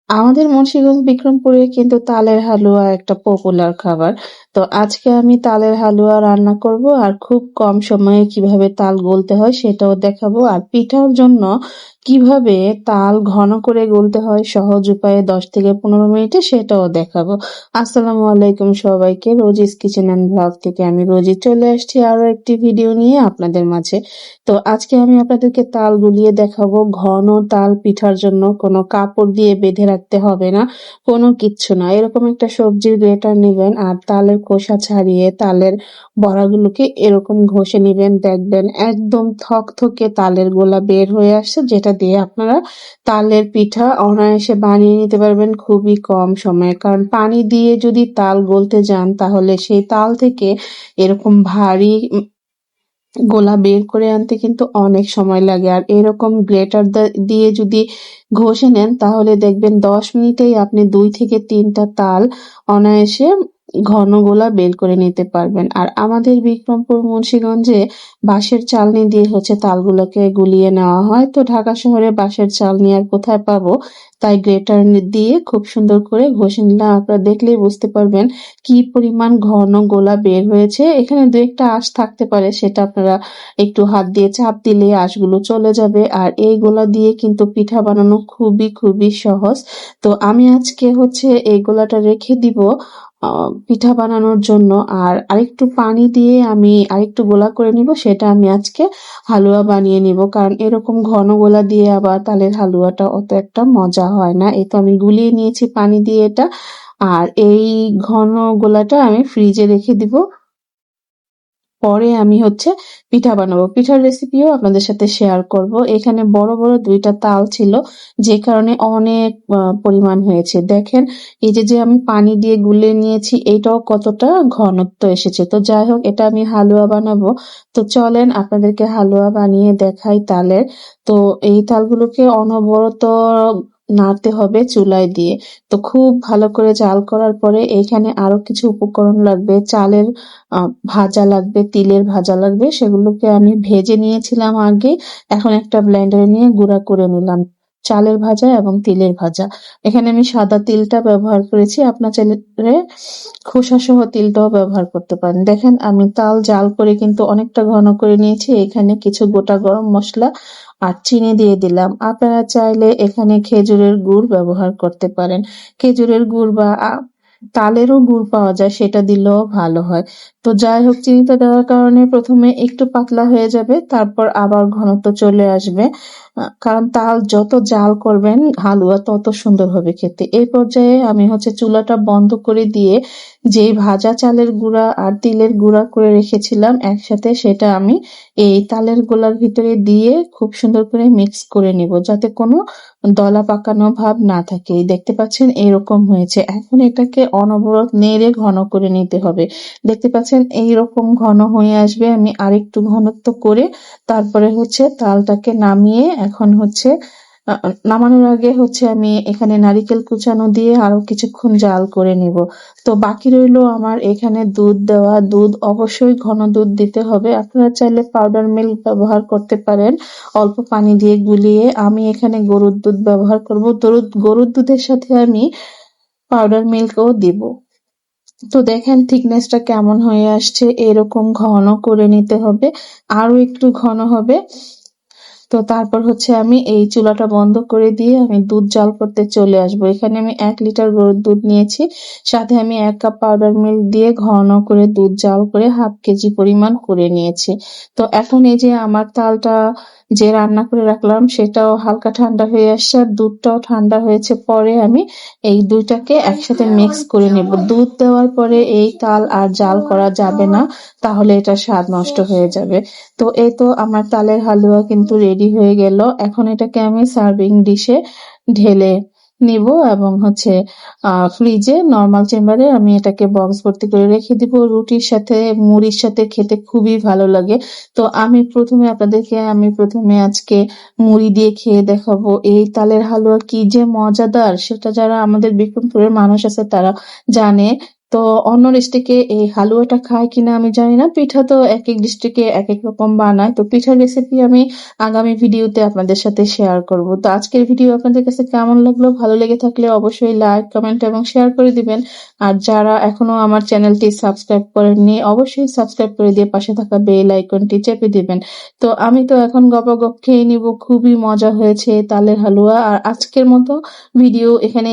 আমাদের মুন্সিগঞ্জ বিক্রমপুরে কিন্তু তালের হালুয়া একটা পপুলার খাবার। তো আজকে আমি তালের হালুয়া রান্না করব আর খুব কম সময়ে কিভাবে তাল গলতে হয় সেটাও দেখাবো। আর পিঠার জন্য কিভাবে তাল ঘন করে গলতে হয় সহজ উপায়ে 10 থেকে 15 মিনিটে সেটাও দেখাবো। আসসালামু আলাইকুম সবাইকে, রোজিস কিচেন অ্যান্ড ব্লগ থেকে আমি রোজি চলে আসছি আরো একটি ভিডিও নিয়ে আপনাদের মাঝে। তো আজকে আমি আপনাদেরকে তাল গুলিয়ে দেখাবো। ঘন তাল পিঠার জন্য কোনো কাপড় দিয়ে বেঁধে রাখতে হবে না, কোনো কিচ্ছু না। এরকম একটা সবজির গ্রেটার নিবেন আর তালের খোসা ছাড়িয়ে তালের বড়াগুলোকে এরকম ঘষে নিবেন, দেখবেন একদম থকথকে তালের গোলা বের হয়ে আসছে, যেটা দিয়ে আপনারা তালের পিঠা অনায়াসে বানিয়ে নিতে পারবেন খুবই কম সময়ে। কারণ পানি দিয়ে যদি তাল গলতে যান তাহলে সেই তাল থেকে এরকম ভারী গোলা বের করে আনতে কিন্তু অনেক সময় লাগে। আর এরকম গ্রেটার দিয়ে যদি ঘষে নেন তাহলে দেখবেন 10 মিনিটেই আপনি 2 থেকে 3টা তাল অনায়াসে ঘন গোলা বের করে নিতে পারবেন। আর আমাদের বিক্রমপুর মুন্সিগঞ্জে বাঁশের চালনি দিয়ে তালগুলোকে গুলিয়ে নেওয়া হয়। তো ঢাকা শহরে বাঁশের চালনি আর কোথায় পাবো, তাই গ্রেটার দিয়ে খুব সুন্দর করে ঘষে নিলাম। আপনারা দেখলেই বুঝতে পারবেন কি পরিমাণ ঘন গোলা বের হয়েছে। এখানে দু একটা আঁশ থাকতে পারে, সেটা আপনারা একটু হাত দিয়ে চাপ দিলে আঁশগুলো চলে যাবে। আর এই গোলা দিয়ে কিন্তু পিঠা বানানো খুবই খুবই সহজ। তো আমি আজকে এই গোলাটা রেখে দিব পিঠা বানানোর জন্য। আর আরেকটু পানি দিয়ে আমি আরেকটু গোলা করে নিব, সেটা আমি আজকে হালুয়া বানিয়ে নিব। কারণ এরকম ঘন গোলা দিয়ে আবার তালের হালুয়াটা অত একটা মজা হয় না। এই তো আমি গুলিয়ে নিয়েছি পানি দিয়ে এটা। আর এই ঘন গোলাটা আমি ফ্রিজে রেখে দিব। পরে আমি পিঠা বানাবো। পিঠার রেসিপিও আপনাদের সাথে শেয়ার করব। এখানে বড় বড় 2টা তাল ছিল, যে কারণে অনেক পরিমাণ হয়েছে। দেখেন এই যে আমি পানি দিয়ে গুলিয়ে নিয়েছি, এইটাও কতটা ঘনত্ব এসেছে। তো যাই হোক, এটা আমি হালুয়া বানাবো। তো চলেন আপনাদেরকে হালুয়া বানিয়ে দেখাই তালের। তো এই তালগুলোকে অনবরত নাড়তে হবে চুলায় দিয়ে। তো খুব ভালো করে জাল করার পরে এখানে আরো কিছু উপকরণ লাগবে। চালের ভাজা লাগবে, তিলের ভাজা লাগবে। সেগুলোকে আমি ভেজে নিয়েছিলাম আগে, এখন একটা ব্লেন্ডারে নিয়ে গুঁড়া করে নিলাম। চালের ভাজা এবং তিলের ভাজা। এখানে আমি সাদা তিলটা ব্যবহার করেছি, আপনার চাইলে খোসা সহ তিলটাও ব্যবহার করতে পারেন। দেখেন আমি তাল জাল করে কিন্তু অনেকটা ঘন করে নিয়েছি। এখানে কিছু গোটা গরম মসলা আর চিনি দিয়ে দিলাম। আপনারা চাইলে এখানে খেজুরের গুড় ব্যবহার করতে পারেন। খেজুরের গুড় বা তালেরও গুড় পাওয়া যায়, সেটা দিলেও ভালো হয়। তো যাই হোক, চিনিটা দেওয়ার কারণে প্রথমে একটু পাতলা হয়ে যাবে, তারপর আবার ঘনত্ব চলে আসবে। কারণ তাল যত জাল করবেন হালুয়া তত সুন্দর হবে খেতে। এই পর্যায়ে আমি চুলাটা বন্ধ করে দিয়ে যেই ভাজা চালের গুঁড়া আর তিলের গুঁড়া করে রেখেছিলাম একসাথে, সেটা আমি এই তালের গোলার ভিতরে দিয়ে খুব সুন্দর করে মিক্স করে নিব, যাতে কোনো দলা পাকানো ভাব না থাকে। এই দেখতে পাচ্ছেন এরকম হয়েছে। এখন এটাকে অনবরত নেড়ে ঘন করে নিতে হবে। দেখতে পাচ্ছেন এইরকম ঘন হয়ে আসবে। আমি আরেকটু ঘনত্ব করে তারপরে তালটাকে নামিয়ে এখন নামানোর আগে আমি এখানে নারিকেল কুচানো দিয়ে আরো কিছুক্ষণ জাল করে নিব। তো বাকি রইলো আমার এখানে দুধ দেওয়া। দুধ অবশ্যই ঘন দুধ দিতে হবে। আপনারা চাইলে পাউডার মিল্ক ব্যবহার করতে পারেন অল্প পানি দিয়ে গুলিয়ে। আমি এখানে গরুর দুধ ব্যবহার করব। গরুর দুধের সাথে আমি পাউডার মিল্কও দিব। তো দেখেন থিকনেসটা কেমন হয়ে আসছে, এরকম ঘন করে নিতে হবে, আরো একটু ঘন হবে। তো তারপর আমি এই চুলাটা বন্ধ করে দিয়ে আমি দুধ জাল করতে চলে আসবো। এখানে আমি 1 লিটার গরুর দুধ নিয়েছি, সাথে আমি 1 কাপ পাউডার মিল্ক দিয়ে ঘন করে দুধ জাল করে হাফ কেজি পরিমাণ করে নিয়েছি। তো এখন এই যে আমার তালটা যে রান্না করে রাখলাম সেটাও হালকা ঠান্ডা হয়ে আসছে আর দুধটাও ঠান্ডা হয়েছে। পরে আমি এই দুইটাকে একসাথে মিক্স করে নেব। দুধ দেওয়ার পরে এই তাল আর জাল করা যাবে না, তাহলে এটা স্বাদ নষ্ট হয়ে যাবে। তো এই তো আমার তালের হালুয়া কিন্তু রেডি হয়ে গেল। এখন এটাকে আমি সার্ভিং ডিশে ঢেলে নিব এবং ফ্রিজে নরমাল চেম্বারে আমি এটাকে বক্স ভর্তি করে রেখে দিব। রুটির সাথে মুড়ির সাথে খেতে খুবই ভালো লাগে। তো আমি প্রথমে আজকে মুড়ি দিয়ে খেয়ে দেখাবো। এই তালের হালুয়া কি যে মজাদার, সেটা যারা আমাদের বিক্রমপুরের মানুষ আছে তারা জানে। তো অন্য ডিস্ট্রিক্টে এই হালুয়াটা খায় কিনা আমি জানি না। পিঠা তো একেক ডিস্ট্রিক্টে একেক রকম বানায়। তো পিঠার রেসিপি আমি আগামী ভিডিওতে আপনাদের সাথে শেয়ার করব। তো আজকের ভিডিও আপনাদের কাছে কেমন লাগলো? ভালো লেগে থাকলে অবশ্যই লাইক, কমেন্ট এবং শেয়ার করে দিবেন। আর যারা এখনো আমার চ্যানেলটি সাবস্ক্রাইব করেননি অবশ্যই সাবস্ক্রাইব করে দিয়ে পাশে থাকা বেল আইকনটি চেপে দিবেন। তো আমি তো এখন গপাগপ খেয়ে নিব। খুবই মজা হয়েছে তালের হালুয়া। আর আজকের মতো ভিডিও এখানে